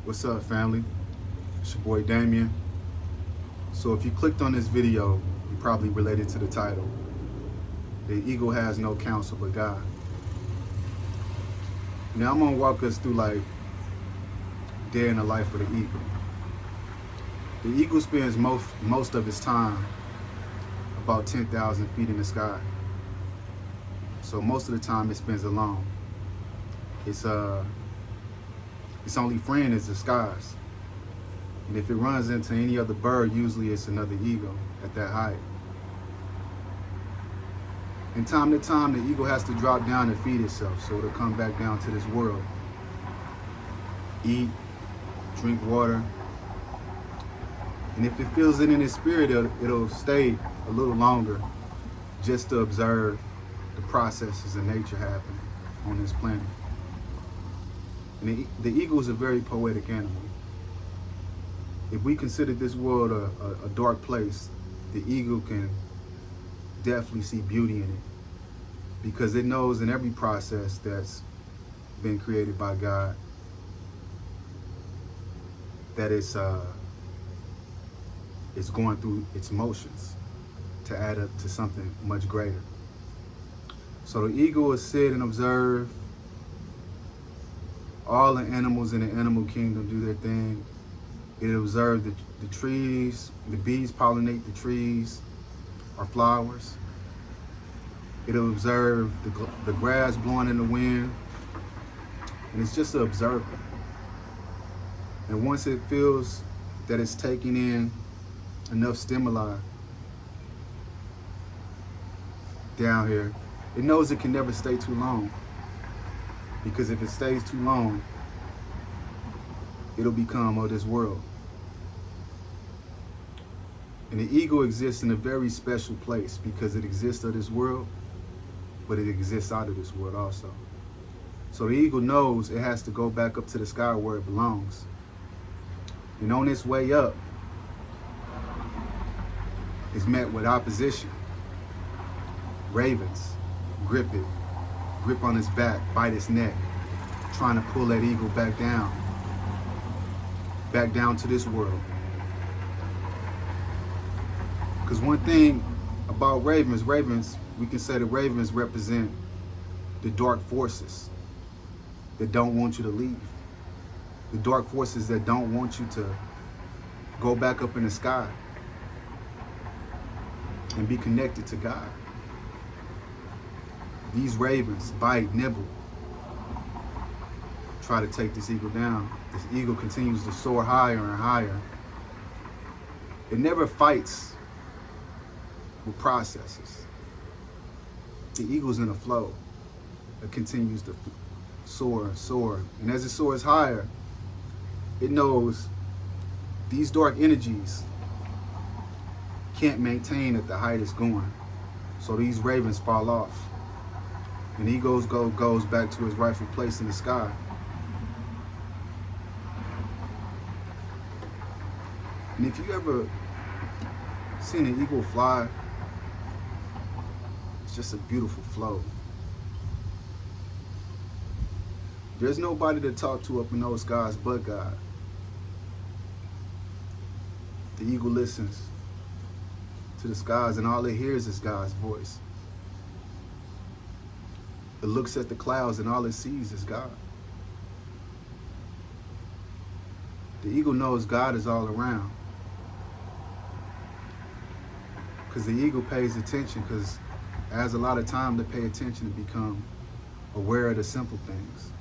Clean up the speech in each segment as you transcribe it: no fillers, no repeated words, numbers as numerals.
What's up, family? It's your boy Damien. So if you clicked on this video, you probably related to the title. The eagle has no counsel but God. Now I'm gonna walk us through like day in the life of the eagle. The eagle spends most of its time about 10,000 feet in the sky. So most of the time it spends alone. Its only friend is the skies. And if it runs into any other bird, usually it's another eagle at that height. And time to time, the eagle has to drop down and feed itself, so it'll come back down to this world. Eat, drink water. And if it feels it in its spirit, it'll stay a little longer just to observe the processes of nature happening on this planet. And the eagle is a very poetic animal. If we consider this world a dark place, the eagle can definitely see beauty in it, because it knows in every process that's been created by God that it's going through its motions to add up to something much greater. So the eagle will sit and observe all the animals in the animal kingdom do their thing. It observes the trees, the bees pollinate the trees or flowers. It'll observe the grass blowing in the wind. And it's just an observer. And once it feels that it's taking in enough stimuli down here, it knows it can never stay too long. Because if it stays too long, it'll become of this world. And the eagle exists in a very special place because it exists of this world, but it exists out of this world also. So the eagle knows it has to go back up to the sky where it belongs. And on its way up, it's met with opposition. Ravens grip on its back, bite its neck, trying to pull that eagle back down to this world. Because one thing about ravens, we can say the ravens represent the dark forces that don't want you to leave. The dark forces that don't want you to go back up in the sky and be connected to God. These ravens bite, nibble, try to take this eagle down. This eagle continues to soar higher and higher. It never fights with processes. The eagle's in a flow. It continues to soar. And as it soars higher, it knows these dark energies can't maintain at the height it's going. So these ravens fall off. And the eagle goes back to his rightful place in the sky. And if you ever seen an eagle fly, it's just a beautiful flow. There's nobody to talk to up in those skies but God. The eagle listens to the skies and all it hears is God's voice. It looks at the clouds and all it sees is God. The eagle knows God is all around. Because the eagle pays attention, because it has a lot of time to pay attention and become aware of the simple things.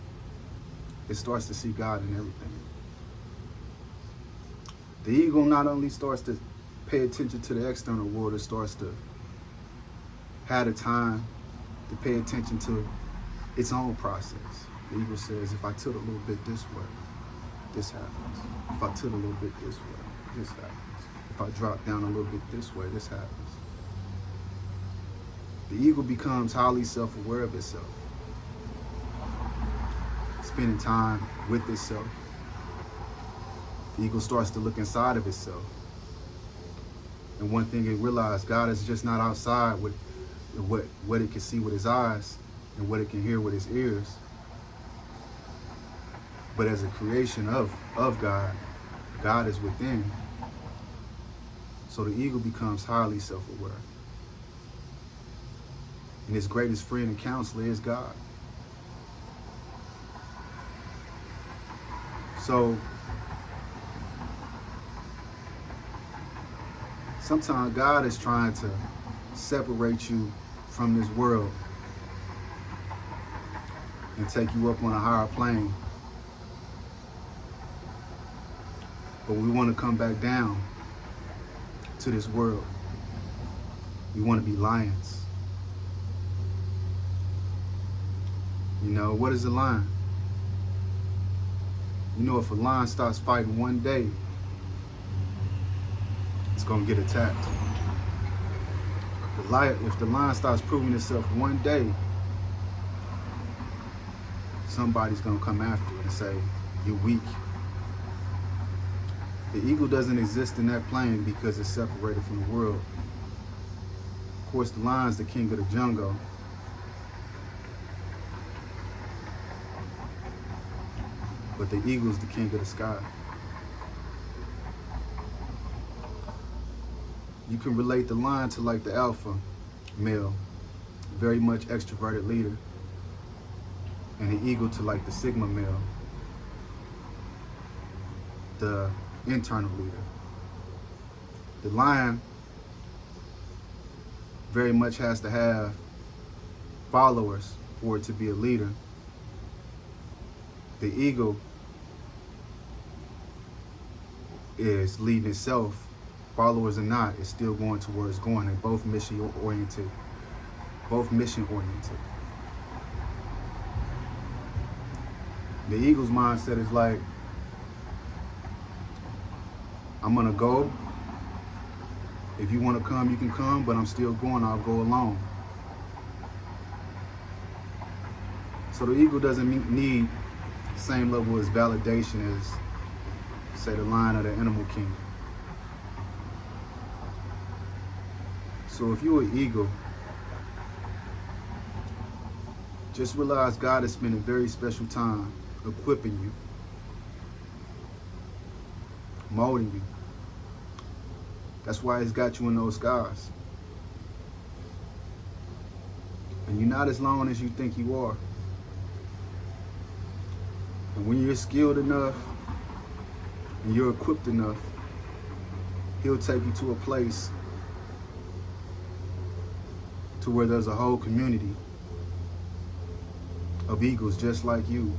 It starts to see God in everything. The eagle not only starts to pay attention to the external world, it starts to have the time to pay attention to its own process. The eagle says, if I tilt a little bit this way, this happens. If I tilt a little bit this way, this happens. If I drop down a little bit this way, this happens. The eagle becomes highly self-aware of itself, spending time with itself. The eagle starts to look inside of itself. And one thing it realized, God is just not outside with what it can see with his eyes and what it can hear with his ears. But as a creation of God, God is within. So the eagle becomes highly self-aware. And his greatest friend and counselor is God. So sometimes God is trying to separate you from this world and take you up on a higher plane. But we want to come back down to this world. We want to be lions. You know, what is a lion? You know, if a lion starts fighting one day, it's going to get attacked. If the lion starts proving itself one day, somebody's going to come after it and say, you're weak. The eagle doesn't exist in that plane because it's separated from the world. Of course, the lion's the king of the jungle. But the eagle's the king of the sky. You can relate the lion to like the alpha male, very much extroverted leader, and the eagle to like the sigma male, the internal leader. The lion very much has to have followers for it to be a leader. The eagle is leading itself, followers or not, is still going to where it's going. They're both mission oriented. The eagle's mindset is like, I'm gonna go. If you wanna come, you can come, but I'm still going, I'll go alone. So the eagle doesn't need the same level as validation as, say, the lion or the animal kingdom. So if you're an eagle, just realize God is spending very special time equipping you, molding you. That's why he's got you in those skies. And you're not as long as you think you are. And when you're skilled enough and you're equipped enough, he'll take you to a place to where there's a whole community of eagles just like you,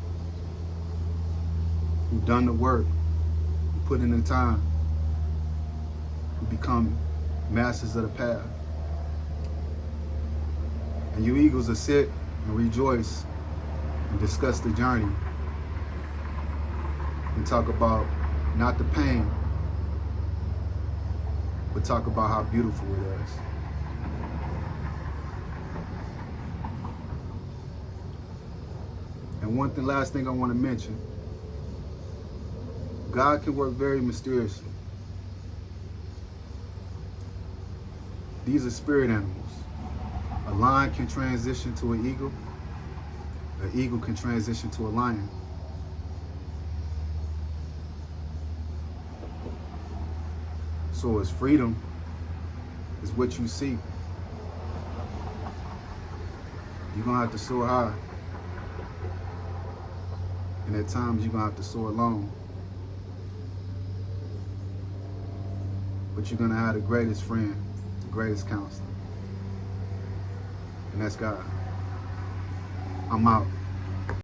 who've done the work, who put in the time, who become masters of the path. And you eagles will sit and rejoice and discuss the journey and talk about not the pain, but talk about how beautiful it is. And last thing I want to mention, God can work very mysteriously. These are spirit animals. A lion can transition to an eagle. An eagle can transition to a lion. So as freedom is what you seek, you're going to have to soar high. And at times you're going to have to soar alone. But you're going to have the greatest friend, the greatest counselor. And that's God. I'm out.